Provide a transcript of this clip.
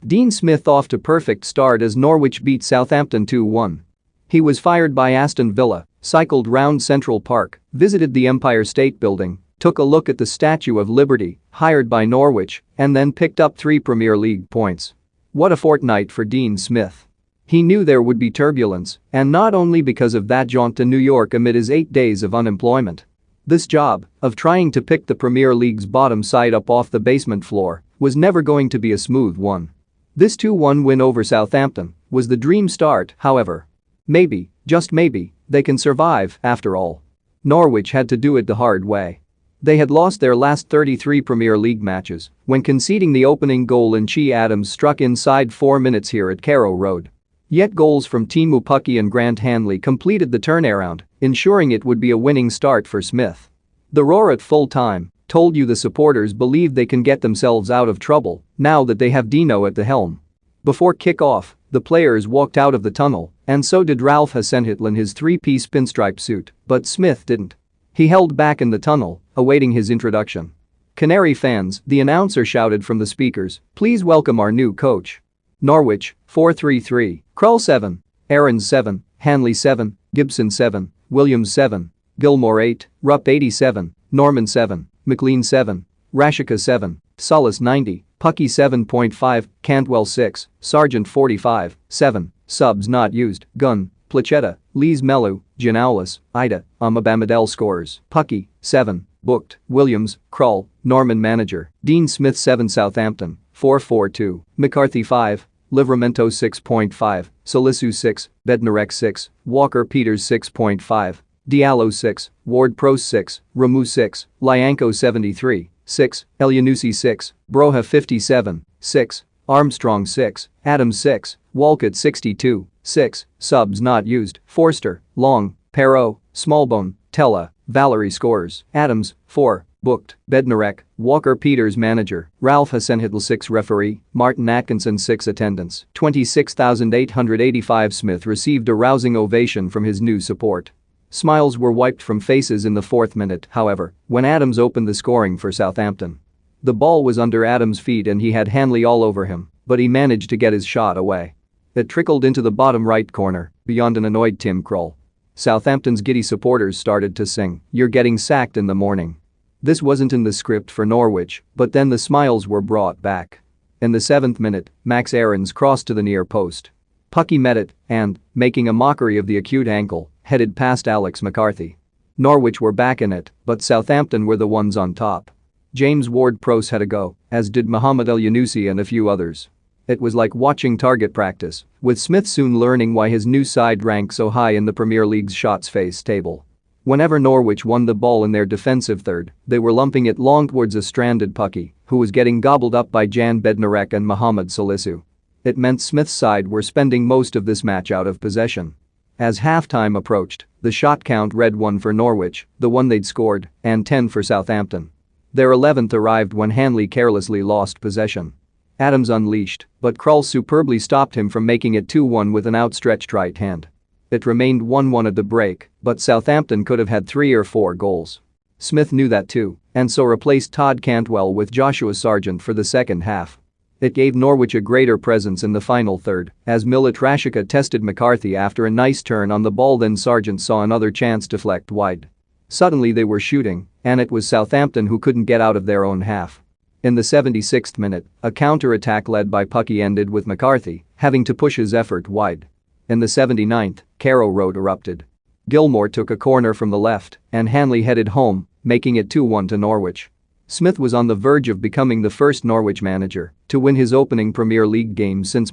Dean Smith off to perfect start as Norwich beat Southampton 2-1. He was fired by Aston Villa, cycled round Central Park, visited the Empire State Building, took a look at the Statue of Liberty, hired by Norwich, and then picked up 3 Premier League points. What a fortnight for Dean Smith. He knew there would be turbulence, and not only because of that jaunt to New York amid his 8 days of unemployment. This job, of trying to pick the Premier League's bottom side up off the basement floor, was never going to be a smooth one. This 2-1 win over Southampton was the dream start, however. Maybe, just maybe, they can survive after all. Norwich had to do it the hard way. They had lost their last 33 Premier League matches when conceding the opening goal and Che Adams struck inside 4 minutes here at Carrow Road. Yet goals from Teemu Pukki and Grant Hanley completed the turnaround, ensuring it would be a winning start for Smith. The roar at full time told you the supporters believe they can get themselves out of trouble now that they have Dino at the helm. Before kick-off, the players walked out of the tunnel, and so did Ralph Hasenhüttl in his 3-piece pinstripe suit, but Smith didn't. He held back in the tunnel, awaiting his introduction. Canary fans, the announcer shouted from the speakers, please welcome our new coach. Norwich, 4-3-3, Krull 7, Aarons 7, Hanley 7, Gibson 7, Williams 7, Gilmore 8, Rupp 87, Norman 7, McLean 7, Rashika 7, Solis 90, Pukki 7.5, Cantwell 6, Sargent 45, 7, subs not used, Gunn, Placheta, Lees Melu, Giannoulis, Ida, Amabamadel scores, Pukki, 7, booked, Williams, Krull, Norman manager, Dean Smith 7 Southampton, 4-4-2, McCarthy 5, Livramento 6.5, Salisu 6, Bednarek 6, Walker Peters 6.5, Diallo 6, Ward-Prowse 6, Ramu 6, Lyanko 73, 6, Elyounoussi 6, Broha 57, 6, Armstrong 6, Adams 6, Walcott 62, 6, subs not used, Forster, Long, Perrault, Smallbone, Tella, Valerie scores, Adams, 4, booked, Bednarek, Walker Peters manager, Ralph Hasenhüttl 6 referee, Martin Atkinson 6 attendance, 26,885 Smith received a rousing ovation from his new support. Smiles were wiped from faces in the 4th minute, however, when Adams opened the scoring for Southampton. The ball was under Adams' feet and he had Hanley all over him, but he managed to get his shot away. It trickled into the bottom right corner, beyond an annoyed Tim Krull. Southampton's giddy supporters started to sing, "You're getting sacked in the morning." This wasn't in the script for Norwich, but then the smiles were brought back. In the 7th minute, Max Aarons crossed to the near post. Pukki met it and, making a mockery of the acute ankle, headed past Alex McCarthy. Norwich were back in it, but Southampton were the ones on top. James Ward-Prowse had a go, as did Mohamed Elyounoussi and a few others. It was like watching target practice, with Smith soon learning why his new side ranked so high in the Premier League's shots face table. Whenever Norwich won the ball in their defensive third, they were lumping it long towards a stranded Pukki, who was getting gobbled up by Jan Bednarek and Mohamed Salisu. It meant Smith's side were spending most of this match out of possession. As halftime approached, the shot count read 1 for Norwich, the one they'd scored, and 10 for Southampton. Their 11th arrived when Hanley carelessly lost possession. Adams unleashed, but Krull superbly stopped him from making it 2-1 with an outstretched right hand. It remained 1-1 at the break, but Southampton could have had 3 or 4 goals. Smith knew that too, and so replaced Todd Cantwell with Joshua Sargent for the second half. It gave Norwich a greater presence in the final third, as Milot Rashica tested McCarthy after a nice turn on the ball, then Sargent saw another chance deflect wide. Suddenly they were shooting, and it was Southampton who couldn't get out of their own half. In the 76th minute, a counter-attack led by Pukki ended with McCarthy having to push his effort wide. In the 79th, Carrow Road erupted. Gilmore took a corner from the left, and Hanley headed home, making it 2-1 to Norwich. Smith was on the verge of becoming the first Norwich manager to win his opening Premier League game since